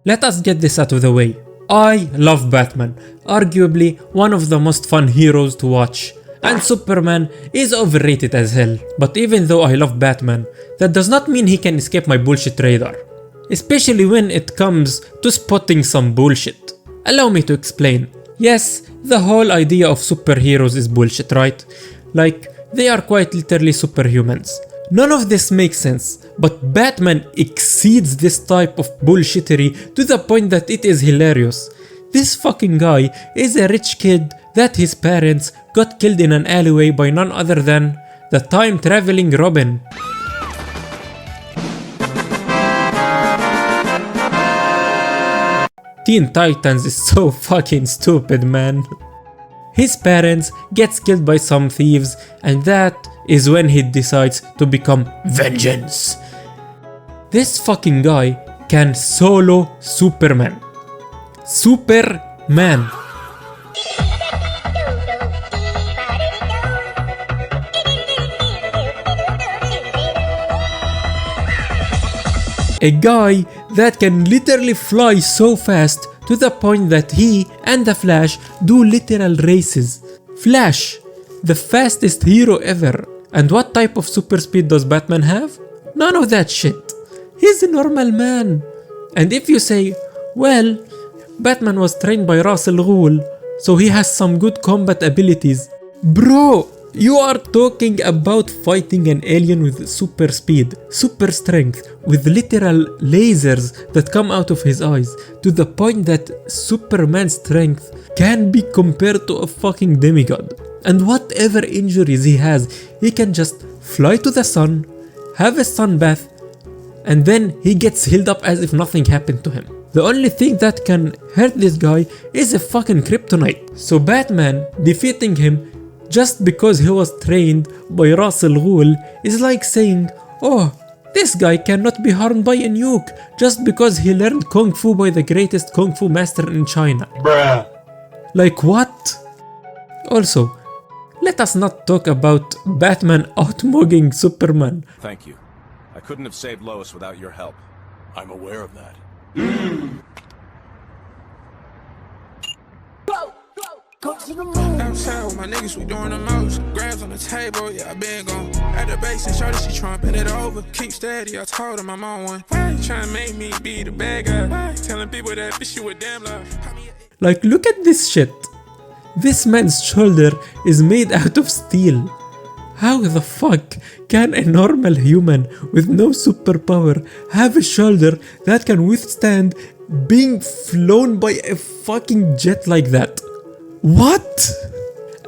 Let us get this out of the way. I love Batman, arguably one of the most fun heroes to watch. And Superman is overrated as hell. But even though I love Batman, that does not mean he can escape my bullshit radar. Especially when it comes to spotting some bullshit. Allow me to explain. Yes, the whole idea of superheroes is bullshit, right? Like, they are quite literally superhumans. None of this makes sense, but Batman exceeds this type of bullshittery to the point that it is hilarious. This fucking guy is a rich kid that his parents got killed in an alleyway by none other than the time-traveling Robin. Teen Titans is so fucking stupid, man. His parents gets killed by some thieves, and that is when he decides to become vengeance. This fucking guy can solo Superman. Superman. A guy that can literally fly so fast to the point that he and the Flash do literal races. Flash, the fastest hero ever. And what type of super speed does Batman have? None of that shit. He's a normal man. And if you say, well, Batman was trained by Ra's al Ghul, so he has some good combat abilities. Bro, you are talking about fighting an alien with super speed, super strength, with literal lasers that come out of his eyes, to the point that Superman's strength can be compared to a fucking demigod. And whatever injuries he has, he can just fly to the sun, have a sun bath, and then he gets healed up as if nothing happened to him. The only thing that can hurt this guy is a fucking kryptonite. So Batman defeating him just because he was trained by Ra's al Ghul is like saying, oh, this guy cannot be harmed by a nuke just because he learned Kung Fu by the greatest Kung Fu master in China. Bruh. Like what? Also, let us not talk about Batman outmugging Superman. Thank you. I couldn't have saved Lois without your help. I'm aware of that. Go to the moon. Outside with my niggas, we doing the most. Grabs on the table, yeah, I been gone. At the base and shorty, she trumping it over. Keep steady, I told him I'm on one. Why you trying to make me be the bad guy? Why telling people that this shit was damn love? Like, look at this shit. This man's shoulder is made out of steel. How the fuck can a normal human with no superpower have a shoulder that can withstand being flown by a fucking jet like that? What?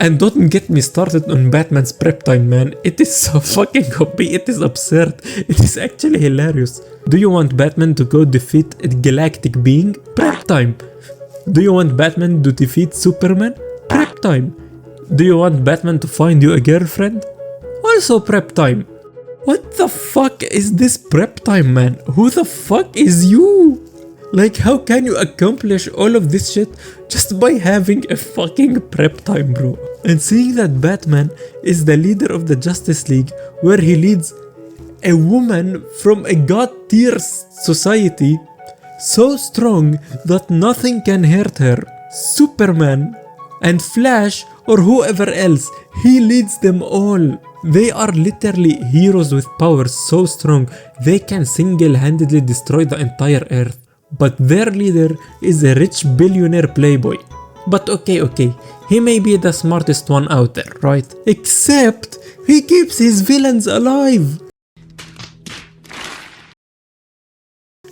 And don't get me started on Batman's prep time, man. It is so fucking OP, it is absurd. It is actually hilarious. Do you want Batman to go defeat a galactic being? Prep time. Do you want Batman to defeat Superman? Prep time. Do you want Batman to find you a girlfriend? Also prep time. What the fuck is this prep time, man? Who the fuck is you? Like, how can you accomplish all of this shit just by having a fucking prep time, bro? And seeing that Batman is the leader of the Justice League, where he leads a woman from a god tier society, so strong that nothing can hurt her. Superman and Flash or whoever else, he leads them all. They are literally heroes with powers so strong they can single-handedly destroy the entire earth. But their leader is a rich billionaire playboy. But okay, he may be the smartest one out there, right? Except he keeps his villains alive.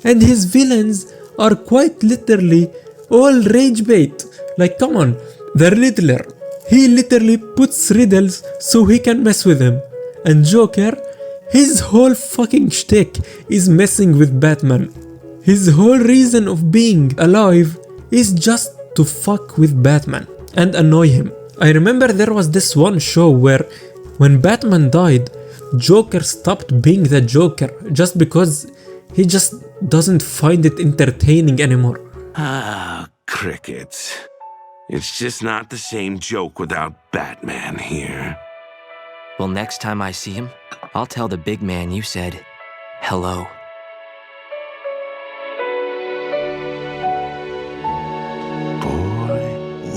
And his villains are quite literally all rage bait. Like, come on, the Riddler. He literally puts riddles so he can mess with him. And Joker, his whole fucking shtick is messing with Batman. His whole reason of being alive is just to fuck with Batman and annoy him. I remember there was this one show where when Batman died, Joker stopped being the Joker just because he just doesn't find it entertaining anymore. Ah, crickets. It's just not the same joke without Batman here. Well, next time I see him, I'll tell the big man you said hello.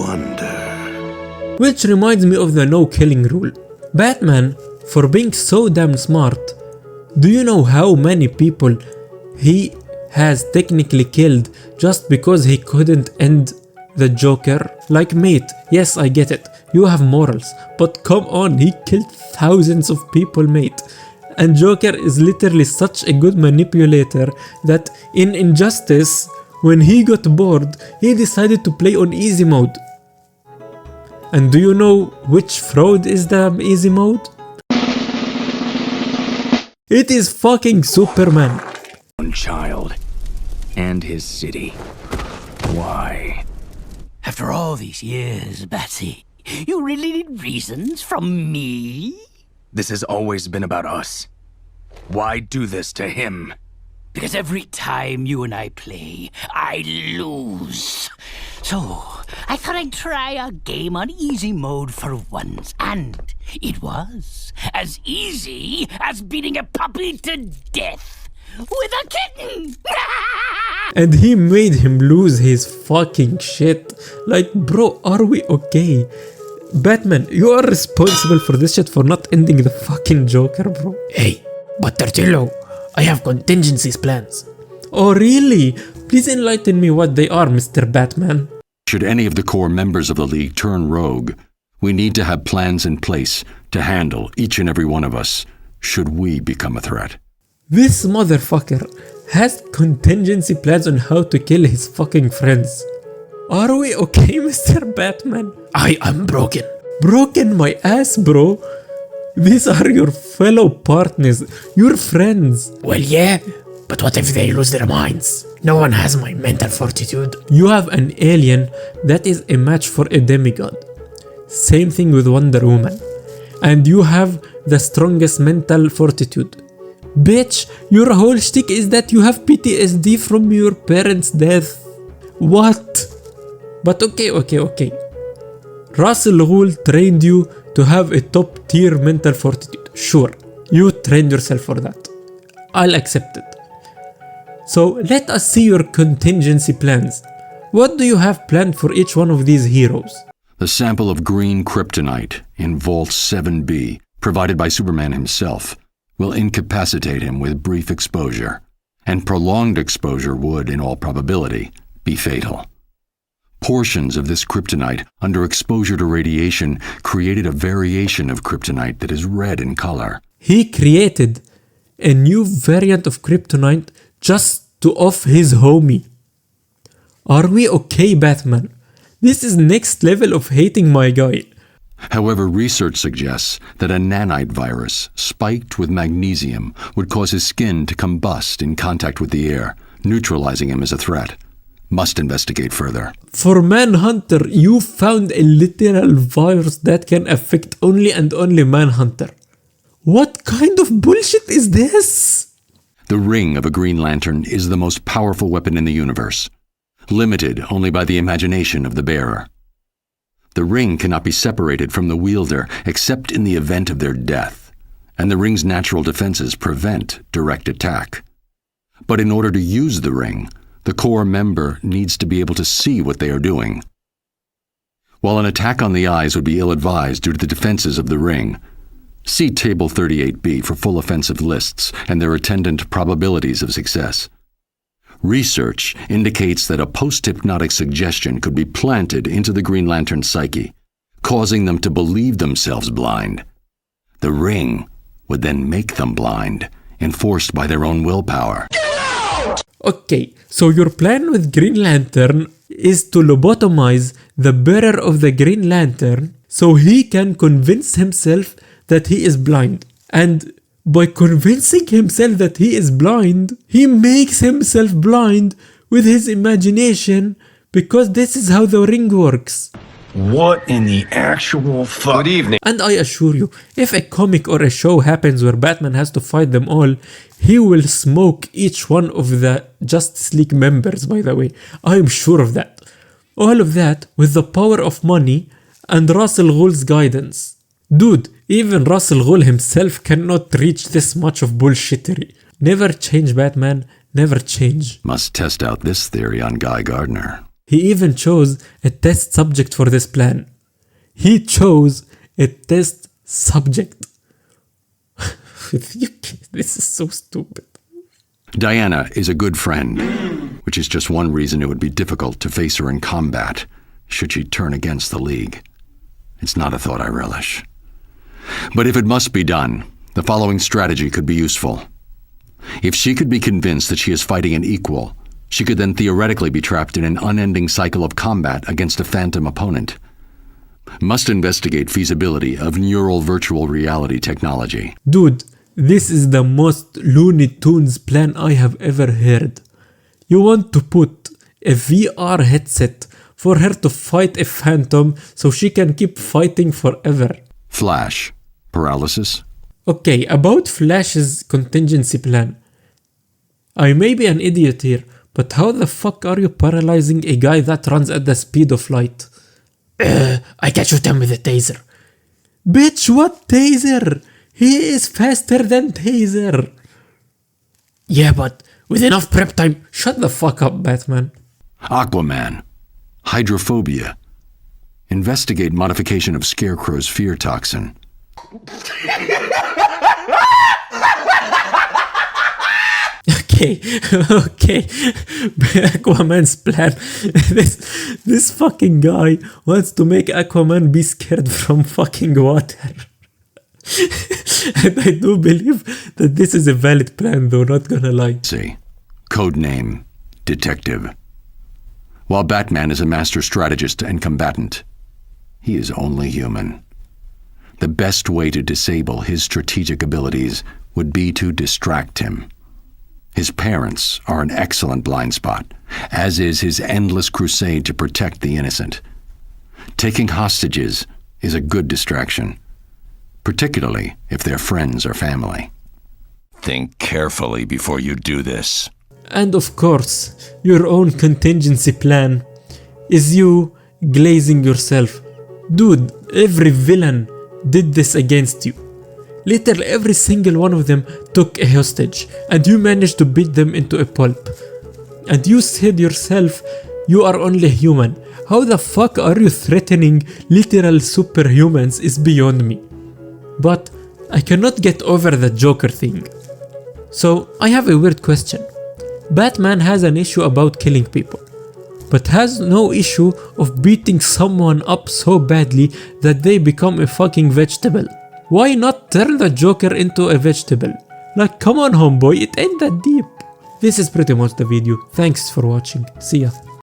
wonder. Which reminds me of the no killing rule. Batman, for being so damn smart, do you know how many people he has technically killed just because he couldn't end the Joker? Like, mate, yes, I get it, you have morals, but come on, he killed thousands of people, mate. And Joker is literally such a good manipulator that in Injustice, when he got bored, he decided to play on easy mode. And do you know which fraud is the easy mode? It is fucking Superman. One child and his city. Why? After all these years, Batsy, you really need reasons from me? This has always been about us. Why do this to him? Because every time you and I play, I lose. So, I thought I'd try a game on easy mode for once, and it was as easy as beating a puppy to death with a kitten! And he made him lose his fucking shit. Like, bro, are we okay? Batman, you are responsible for this shit, for not ending the fucking Joker, bro. Hey, but Tortillo, I have contingencies plans. Oh really? Please enlighten me what they are, Mr. Batman. Should any of the core members of the League turn rogue, we need to have plans in place to handle each and every one of us, should we become a threat. This motherfucker has contingency plans on how to kill his fucking friends. Are we okay, Mr. Batman? I am broken. Broken my ass, bro. These are your fellow partners, your friends. Well, yeah, but what if they lose their minds? No one has my mental fortitude. You have an alien that is a match for a demigod. Same thing with Wonder Woman. And you have the strongest mental fortitude. Bitch, your whole shtick is that you have PTSD from your parents' death. What? But okay. Ra's al Ghul trained you to have a top tier mental fortitude. Sure, you trained yourself for that. I'll accept it. So let us see your contingency plans. What do you have planned for each one of these heroes? The sample of green kryptonite in Vault 7B, provided by Superman himself, will incapacitate him with brief exposure, and prolonged exposure would, in all probability, be fatal. Portions of this kryptonite under exposure to radiation created a variation of kryptonite that is red in color. He created a new variant of kryptonite just to off his homie. Are we okay, Batman? This is next level of hating my guy. However, research suggests that a nanite virus spiked with magnesium would cause his skin to combust in contact with the air, neutralizing him as a threat. Must investigate further. For Manhunter, you found a literal virus that can affect only and only Manhunter. What kind of bullshit is this? The ring of a Green Lantern is the most powerful weapon in the universe, limited only by the imagination of the bearer. The ring cannot be separated from the wielder except in the event of their death, and the ring's natural defenses prevent direct attack. But in order to use the ring, the core member needs to be able to see what they are doing. While an attack on the eyes would be ill-advised due to the defenses of the ring, see Table 38B for full offensive lists and their attendant probabilities of success. Research indicates that a post-hypnotic suggestion could be planted into the Green Lantern's psyche, causing them to believe themselves blind. The ring would then make them blind, enforced by their own willpower. Okay, so your plan with Green Lantern is to lobotomize the bearer of the Green Lantern so he can convince himself that he is blind. And by convincing himself that he is blind, he makes himself blind with his imagination, because this is how the ring works. What in the actual fuck? Good evening. And I assure you, if a comic or a show happens where Batman has to fight them all, he will smoke each one of the Justice League members, by the way. I'm sure of that. All of that with the power of money and Ra's al Ghul's guidance. Dude, even Ra's al Ghul himself cannot reach this much of bullshittery. Never change, Batman. Never change. Must test out this theory on Guy Gardner. He even chose a test subject for this plan. He chose a test subject. This is so stupid. Diana is a good friend, which is just one reason it would be difficult to face her in combat should she turn against the League. It's not a thought I relish. But if it must be done, the following strategy could be useful. If she could be convinced that she is fighting an equal, she could then theoretically be trapped in an unending cycle of combat against a phantom opponent. Must investigate feasibility of neural virtual reality technology. Dude, this is the most Looney Tunes plan I have ever heard. You want to put a VR headset for her to fight a phantom so she can keep fighting forever. Flash. Paralysis? Okay, about Flash's contingency plan. I may be an idiot here, but how the fuck are you paralyzing a guy that runs at the speed of light? I can shoot him with a taser. Bitch, what taser? He is faster than taser. Yeah, but with enough prep time. Shut the fuck up, Batman. Aquaman. Hydrophobia. Investigate modification of Scarecrow's fear toxin. Okay. Aquaman's plan. This fucking guy wants to make Aquaman be scared from fucking water. And I do believe that this is a valid plan, though, not gonna lie. See. Codename Detective. While Batman is a master strategist and combatant, he is only human. The best way to disable his strategic abilities would be to distract him. His parents are an excellent blind spot, as is his endless crusade to protect the innocent. Taking hostages is a good distraction, particularly if they're friends or family. Think carefully before you do this. And of course, your own contingency plan is you glazing yourself. Dude, every villain did this against you. Literally every single one of them took a hostage, and you managed to beat them into a pulp. And you said yourself, you are only human. How the fuck are you threatening literal superhumans is beyond me. But I cannot get over the Joker thing. So I have a weird question. Batman has an issue about killing people, but has no issue of beating someone up so badly that they become a fucking vegetable. Why not turn the Joker into a vegetable? Like, come on homeboy, it ain't that deep. This is pretty much the video. Thanks for watching. See ya.